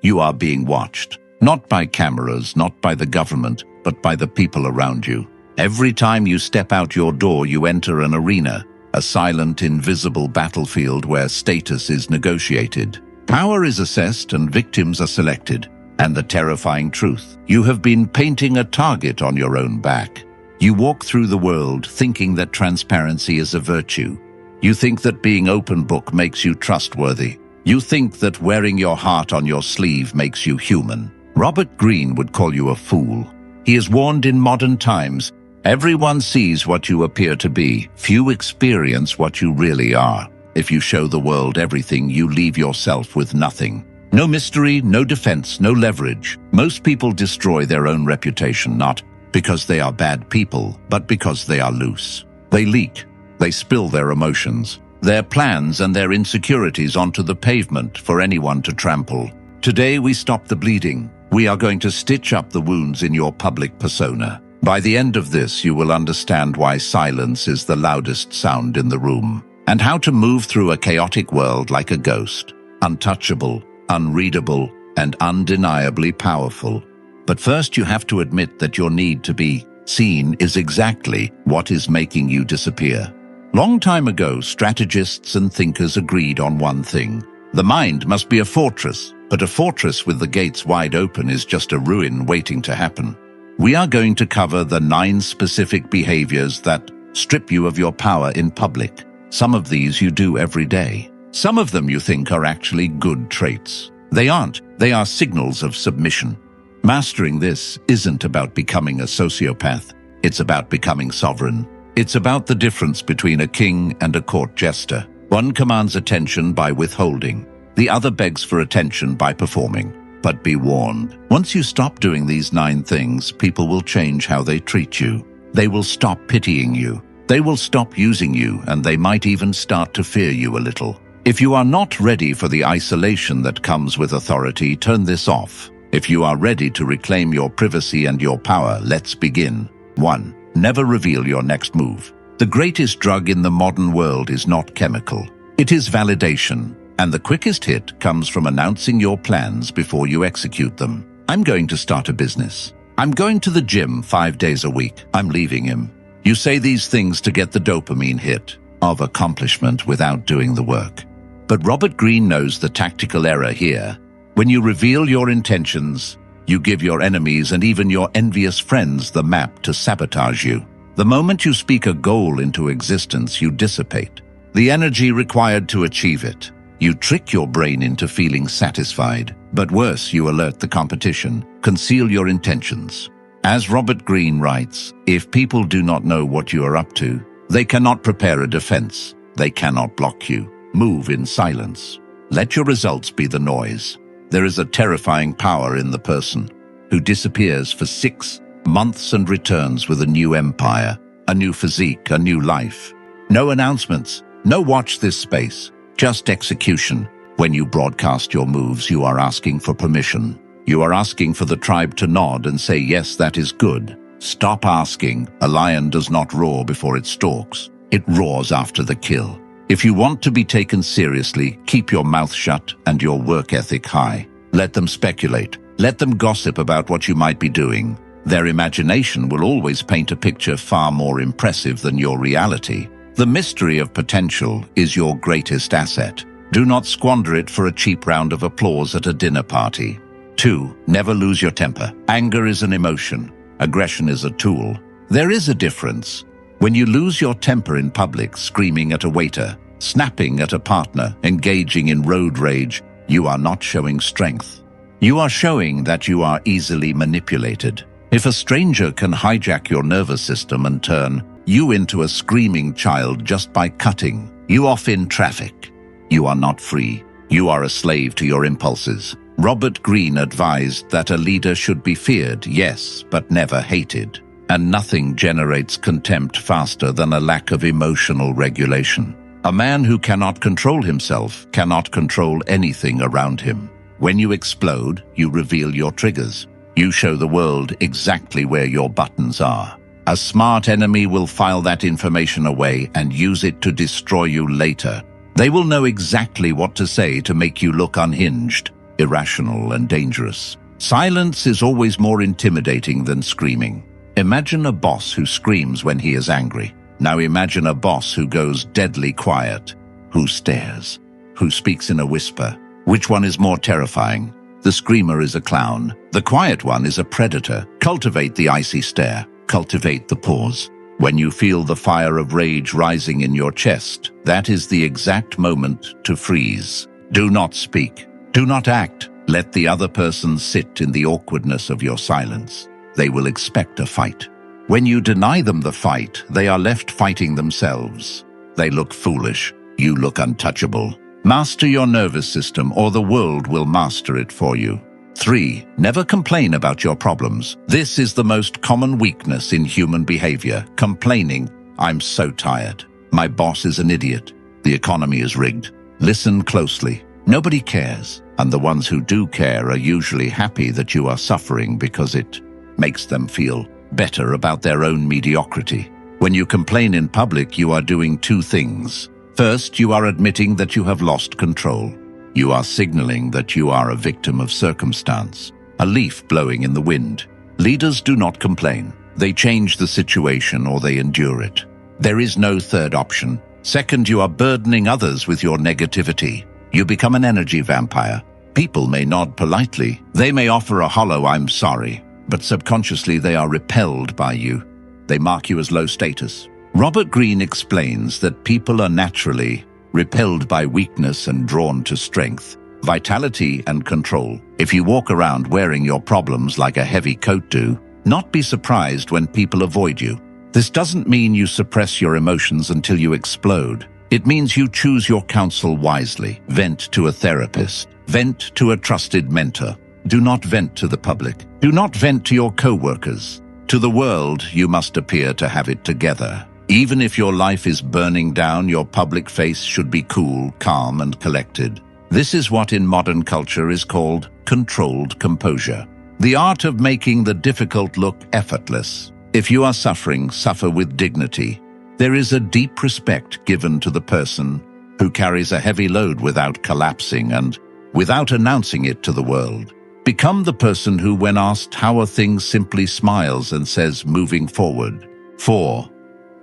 You are being watched. Not by cameras, not by the government, but by the people around you. Every time you step out your door, you enter an arena, a silent, invisible battlefield where status is negotiated. Power is assessed and victims are selected. And the terrifying truth, you have been painting a target on your own back. You walk through the world thinking that transparency is a virtue. You think that being open book makes you trustworthy. You think that wearing your heart on your sleeve makes you human. Robert Greene would call you a fool. He has warned in modern times, everyone sees what you appear to be. Few experience what you really are. If you show the world everything, you leave yourself with nothing. No mystery, no defense, no leverage. Most people destroy their own reputation, not because they are bad people, but because they are loose. They leak. They spill their emotions, their plans and their insecurities onto the pavement for anyone to trample. Today we stop the bleeding. We are going to stitch up the wounds in your public persona. By the end of this, you will understand why silence is the loudest sound in the room, and how to move through a chaotic world like a ghost, untouchable, unreadable, and undeniably powerful. But first you have to admit that your need to be seen is exactly what is making you disappear. Long time ago, strategists and thinkers agreed on one thing. The mind must be a fortress, but a fortress with the gates wide open is just a ruin waiting to happen. We are going to cover the 9 specific behaviors that strip you of your power in public. Some of these you do every day. Some of them you think are actually good traits. They aren't. They are signals of submission. Mastering this isn't about becoming a sociopath. It's about becoming sovereign. It's about the difference between a king and a court jester. One commands attention by withholding. The other begs for attention by performing. But be warned, once you stop doing these 9 things, people will change how they treat you. They will stop pitying you. They will stop using you, and they might even start to fear you a little. If you are not ready for the isolation that comes with authority, turn this off. If you are ready to reclaim your privacy and your power, let's begin. 1. Never reveal your next move. The greatest drug in the modern world is not chemical. It is validation, and the quickest hit comes from announcing your plans before you execute them. I'm going to start a business. I'm going to the gym 5 days a week. I'm leaving him. You say these things to get the dopamine hit of accomplishment without doing the work. But Robert Greene knows the tactical error here. When you reveal your intentions, you give your enemies and even your envious friends the map to sabotage you. The moment you speak a goal into existence, you dissipate the energy required to achieve it. You trick your brain into feeling satisfied. But worse, you alert the competition, conceal your intentions. As Robert Greene writes, if people do not know what you are up to, they cannot prepare a defense. They cannot block you. Move in silence. Let your results be the noise. There is a terrifying power in the person who disappears for 6 months and returns with a new empire, a new physique, a new life. No announcements, no watch this space, just execution. When you broadcast your moves, you are asking for permission. You are asking for the tribe to nod and say, yes, that is good. Stop asking. A lion does not roar before it stalks. It roars after the kill. If you want to be taken seriously, keep your mouth shut and your work ethic high. Let them speculate. Let them gossip about what you might be doing. Their imagination will always paint a picture far more impressive than your reality. The mystery of potential is your greatest asset. Do not squander it for a cheap round of applause at a dinner party. 2. Never lose your temper. Anger is an emotion. Aggression is a tool. There is a difference. When you lose your temper in public, screaming at a waiter, snapping at a partner, engaging in road rage, you are not showing strength. You are showing that you are easily manipulated. If a stranger can hijack your nervous system and turn you into a screaming child just by cutting you off in traffic, you are not free. You are a slave to your impulses. Robert Greene advised that a leader should be feared, yes, but never hated. And nothing generates contempt faster than a lack of emotional regulation. A man who cannot control himself cannot control anything around him. When you explode, you reveal your triggers. You show the world exactly where your buttons are. A smart enemy will file that information away and use it to destroy you later. They will know exactly what to say to make you look unhinged. irrational, and dangerous. Silence is always more intimidating than screaming. Imagine a boss who screams when he is angry. Now imagine a boss who goes deadly quiet, who stares, who speaks in a whisper. Which one is more terrifying? The screamer is a clown. The quiet one is a predator. Cultivate the icy stare. Cultivate the pause. When you feel the fire of rage rising in your chest, that is the exact moment to freeze. Do not speak. Do not act. Let the other person sit in the awkwardness of your silence. They will expect a fight. When you deny them the fight, they are left fighting themselves. They look foolish. You look untouchable. Master your nervous system, or the world will master it for you. 3. Never complain about your problems. This is the most common weakness in human behavior. Complaining. I'm so tired. My boss is an idiot. The economy is rigged. Listen closely. Nobody cares, and the ones who do care are usually happy that you are suffering because it makes them feel better about their own mediocrity. When you complain in public, you are doing two things. First, you are admitting that you have lost control. You are signaling that you are a victim of circumstance, a leaf blowing in the wind. Leaders do not complain. They change the situation or they endure it. There is no third option. Second, you are burdening others with your negativity. You become an energy vampire. People may nod politely. They may offer a hollow "I'm sorry," but subconsciously they are repelled by you. They mark you as low status. Robert Greene explains that people are naturally repelled by weakness and drawn to strength, vitality, and control. If you walk around wearing your problems like a heavy coat, do not be surprised when people avoid you. This doesn't mean you suppress your emotions until you explode. It means you choose your counsel wisely. Vent to a therapist. Vent to a trusted mentor. Do not vent to the public. Do not vent to your co-workers. To the world, you must appear to have it together. Even if your life is burning down, your public face should be cool, calm, and collected. This is what in modern culture is called controlled composure. The art of making the difficult look effortless. If you are suffering, suffer with dignity. There is a deep respect given to the person who carries a heavy load without collapsing and without announcing it to the world. Become the person who, when asked how are things, simply smiles and says, moving forward. 4.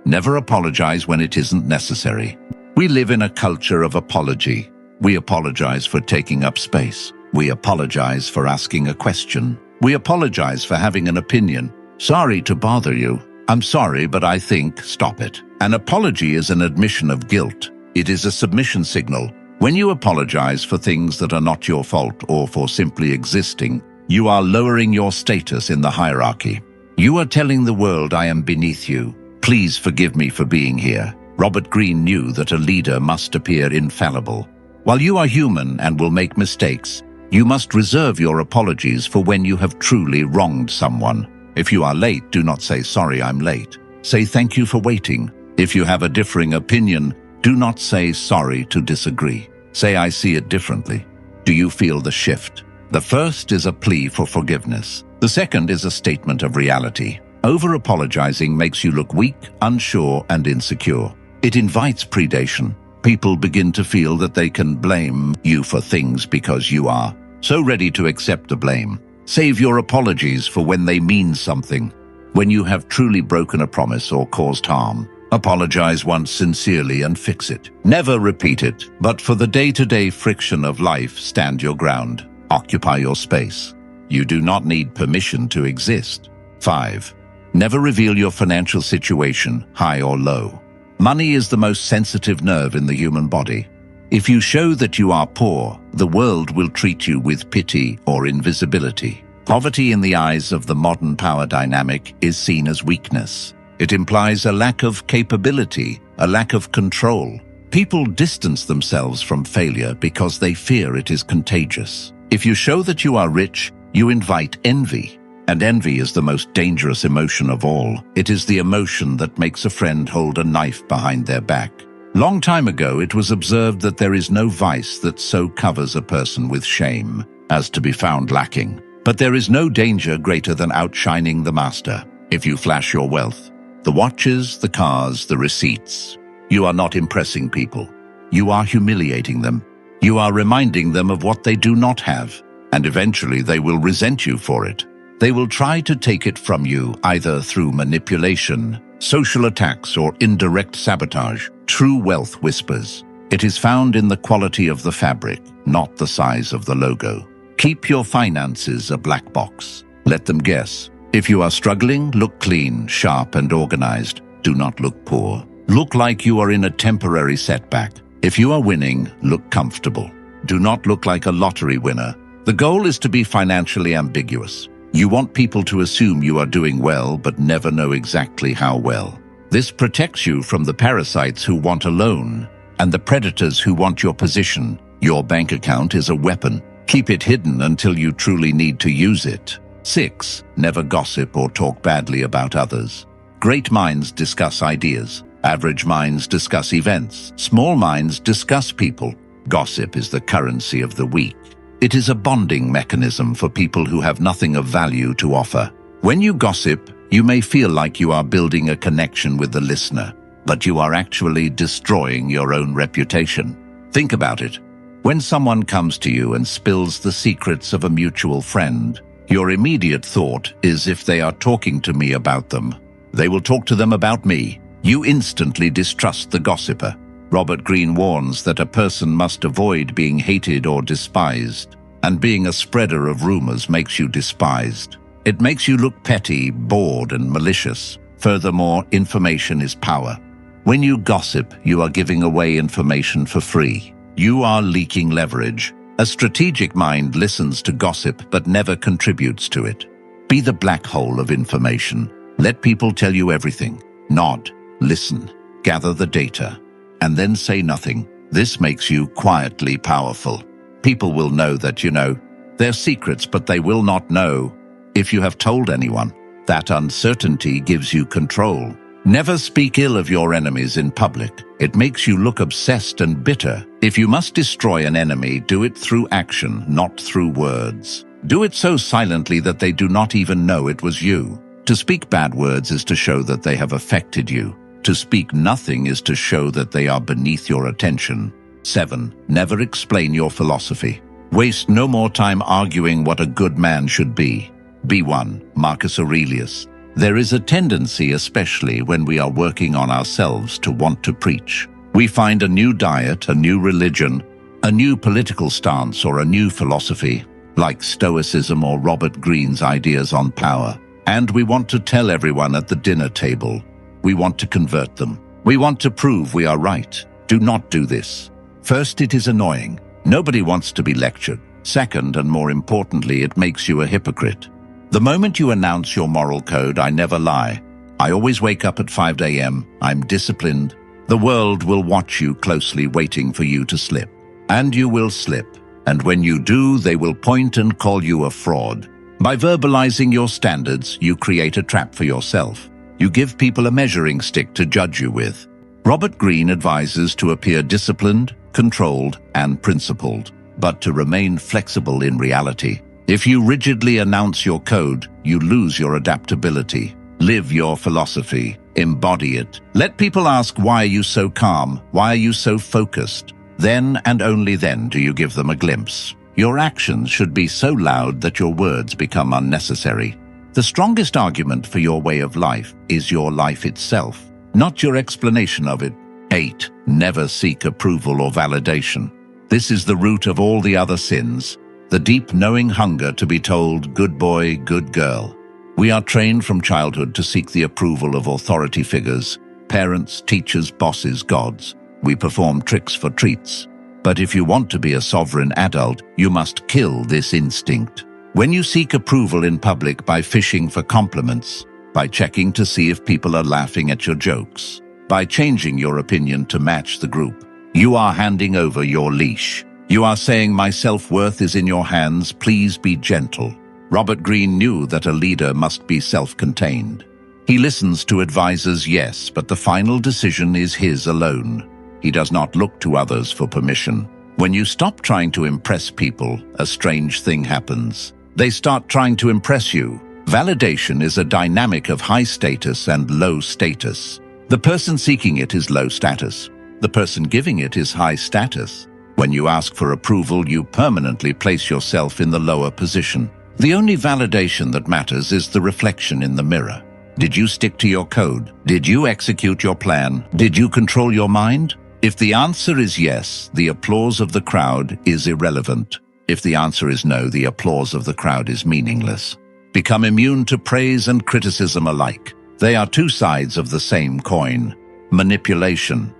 Never apologize when it isn't necessary. We live in a culture of apology. We apologize for taking up space. We apologize for asking a question. We apologize for having an opinion. Sorry to bother you. I'm sorry, but I think, stop it. An apology is an admission of guilt. It is a submission signal. When you apologize for things that are not your fault or for simply existing, you are lowering your status in the hierarchy. You are telling the world, I am beneath you. Please forgive me for being here. Robert Greene knew that a leader must appear infallible. While you are human and will make mistakes, you must reserve your apologies for when you have truly wronged someone. If you are late, do not say, sorry, I'm late. Say, thank you for waiting. If you have a differing opinion, do not say sorry to disagree. Say, I see it differently. Do you feel the shift? The first is a plea for forgiveness. The second is a statement of reality. Over-apologizing makes you look weak, unsure, and insecure. It invites predation. People begin to feel that they can blame you for things because you are so ready to accept the blame. Save your apologies for when they mean something. When you have truly broken a promise or caused harm, apologize once sincerely and fix it. Never repeat it, but for the day-to-day friction of life, stand your ground. Occupy your space. You do not need permission to exist. 5. Never reveal your financial situation, high or low. Money is the most sensitive nerve in the human body. If you show that you are poor, the world will treat you with pity or invisibility. Poverty in the eyes of the modern power dynamic is seen as weakness. It implies a lack of capability, a lack of control. People distance themselves from failure because they fear it is contagious. If you show that you are rich, you invite envy. And envy is the most dangerous emotion of all. It is the emotion that makes a friend hold a knife behind their back. Long time ago, it was observed that there is no vice that so covers a person with shame as to be found lacking. But there is no danger greater than outshining the master. If you flash your wealth, the watches, the cars, the receipts, you are not impressing people. You are humiliating them. You are reminding them of what they do not have. and eventually they will resent you for it. They will try to take it from you either through manipulation, social attacks, or indirect sabotage. True wealth whispers. It is found in the quality of the fabric, not the size of the logo. Keep your finances a black box. Let them guess. If you are struggling, look clean, sharp, and organized. Do not look poor. Look like you are in a temporary setback. If you are winning, look comfortable. Do not look like a lottery winner. The goal is to be financially ambiguous. You want people to assume you are doing well, but never know exactly how well. This protects you from the parasites who want a loan and the predators who want your position. Your bank account is a weapon. Keep it hidden until you truly need to use it. 6. Never gossip or talk badly about others. Great minds discuss ideas. Average minds discuss events. Small minds discuss people. Gossip is the currency of the weak. It is a bonding mechanism for people who have nothing of value to offer. When you gossip, you may feel like you are building a connection with the listener, but you are actually destroying your own reputation. Think about it. When someone comes to you and spills the secrets of a mutual friend, your immediate thought is, if they are talking to me about them, they will talk to them about me. You instantly distrust the gossiper. Robert Greene warns that a person must avoid being hated or despised, and being a spreader of rumors makes you despised. It makes you look petty, bored, and malicious. Furthermore, information is power. When you gossip, you are giving away information for free. You are leaking leverage. A strategic mind listens to gossip but never contributes to it. Be the black hole of information. Let people tell you everything. Nod, listen, gather the data, and then say nothing. This makes you quietly powerful. People will know that you know their secrets, but they will not know if you have told anyone. That uncertainty gives you control. Never speak ill of your enemies in public. It makes you look obsessed and bitter. If you must destroy an enemy, do it through action, not through words. Do it so silently that they do not even know it was you. To speak bad words is to show that they have affected you. To speak nothing is to show that they are beneath your attention. 7. Never explain your philosophy. Waste no more time arguing what a good man should be. B1. Marcus Aurelius. There is a tendency, especially when we are working on ourselves, to want to preach. We find a new diet, a new religion, a new political stance, or a new philosophy, like stoicism or Robert Greene's ideas on power. And we want to tell everyone at the dinner table. We want to convert them. We want to prove we are right. Do not do this. First, it is annoying. Nobody wants to be lectured. Second, and more importantly, it makes you a hypocrite. The moment you announce your moral code, I never lie, I always wake up at 5 a.m., I'm disciplined, the world will watch you closely, waiting for you to slip. And you will slip. And when you do, they will point and call you a fraud. By verbalizing your standards, you create a trap for yourself. You give people a measuring stick to judge you with. Robert Greene advises to appear disciplined, controlled, and principled, but to remain flexible in reality. If you rigidly announce your code, you lose your adaptability. Live your philosophy. Embody it. Let people ask, why are you so calm? Why are you so focused? Then and only then do you give them a glimpse. Your actions should be so loud that your words become unnecessary. The strongest argument for your way of life is your life itself, not your explanation of it. 8. Never seek approval or validation. This is the root of all the other sins. The deep knowing hunger to be told, good boy, good girl. We are trained from childhood to seek the approval of authority figures, parents, teachers, bosses, gods. We perform tricks for treats. But if you want to be a sovereign adult, you must kill this instinct. When you seek approval in public by fishing for compliments, by checking to see if people are laughing at your jokes, by changing your opinion to match the group, you are handing over your leash. You are saying, my self-worth is in your hands, please be gentle. Robert Greene knew that a leader must be self-contained. He listens to advisors, yes, but the final decision is his alone. He does not look to others for permission. When you stop trying to impress people, a strange thing happens. They start trying to impress you. Validation is a dynamic of high status and low status. The person seeking it is low status. The person giving it is high status. When you ask for approval, you permanently place yourself in the lower position. The only validation that matters is the reflection in the mirror. Did you stick to your code? Did you execute your plan? Did you control your mind? If the answer is yes, the applause of the crowd is irrelevant. If the answer is no, the applause of the crowd is meaningless. Become immune to praise and criticism alike. They are two sides of the same coin. Manipulation.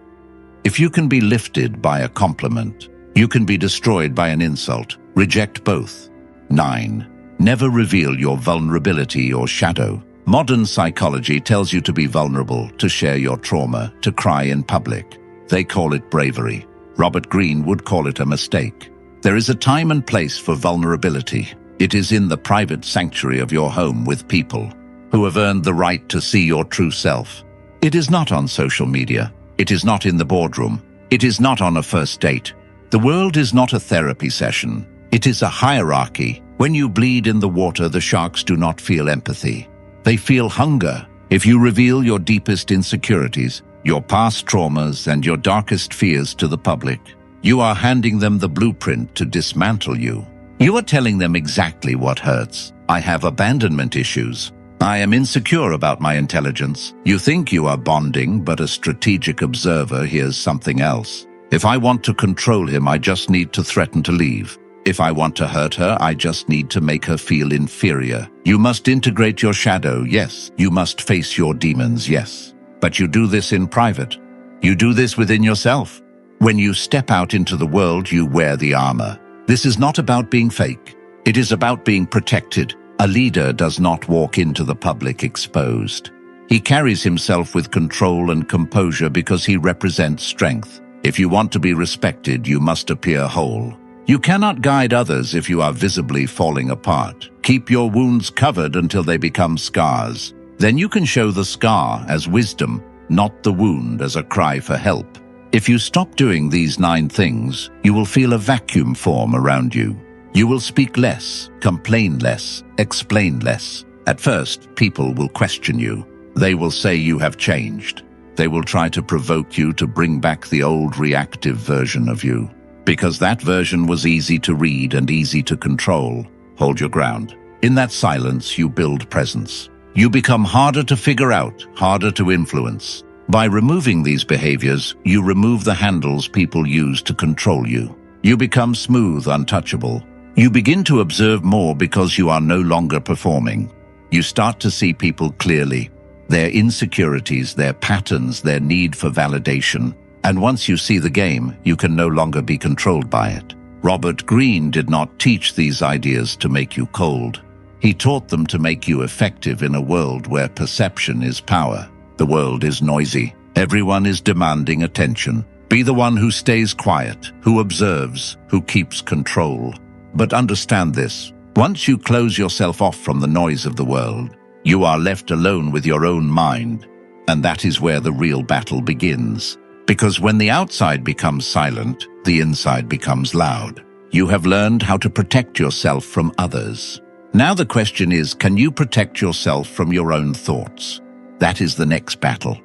If you can be lifted by a compliment, you can be destroyed by an insult. Reject both. 9. Never reveal your vulnerability or shadow. Modern psychology tells you to be vulnerable, to share your trauma, to cry in public. They call it bravery. Robert Greene would call it a mistake. There is a time and place for vulnerability. It is in the private sanctuary of your home with people who have earned the right to see your true self. It is not on social media. It is not in the boardroom. It is not on a first date. The world is not a therapy session. It is a hierarchy. When you bleed in the water, the sharks do not feel empathy. They feel hunger. If you reveal your deepest insecurities, your past traumas, and your darkest fears to the public, you are handing them the blueprint to dismantle you. You are telling them exactly what hurts. I have abandonment issues. I am insecure about my intelligence. You think you are bonding, but a strategic observer hears something else. If I want to control him, I just need to threaten to leave. If I want to hurt her, I just need to make her feel inferior. You must integrate your shadow, yes. You must face your demons, yes. But you do this in private. You do this within yourself. When you step out into the world, you wear the armor. This is not about being fake. It is about being protected. A leader does not walk into the public exposed. He carries himself with control and composure because he represents strength. If you want to be respected, you must appear whole. You cannot guide others if you are visibly falling apart. Keep your wounds covered until they become scars. Then you can show the scar as wisdom, not the wound as a cry for help. If you stop doing these 9 things, you will feel a vacuum form around you. You will speak less, complain less, explain less. At first, people will question you. They will say you have changed. They will try to provoke you to bring back the old reactive version of you. Because that version was easy to read and easy to control. Hold your ground. In that silence, you build presence. You become harder to figure out, harder to influence. By removing these behaviors, you remove the handles people use to control you. You become smooth, untouchable. You begin to observe more because you are no longer performing. You start to see people clearly, their insecurities, their patterns, their need for validation. And once you see the game, you can no longer be controlled by it. Robert Greene did not teach these ideas to make you cold. He taught them to make you effective in a world where perception is power. The world is noisy. Everyone is demanding attention. Be the one who stays quiet, who observes, who keeps control. But understand this. Once you close yourself off from the noise of the world, you are left alone with your own mind. And that is where the real battle begins. Because when the outside becomes silent, the inside becomes loud. You have learned how to protect yourself from others. Now the question is, can you protect yourself from your own thoughts? That is the next battle.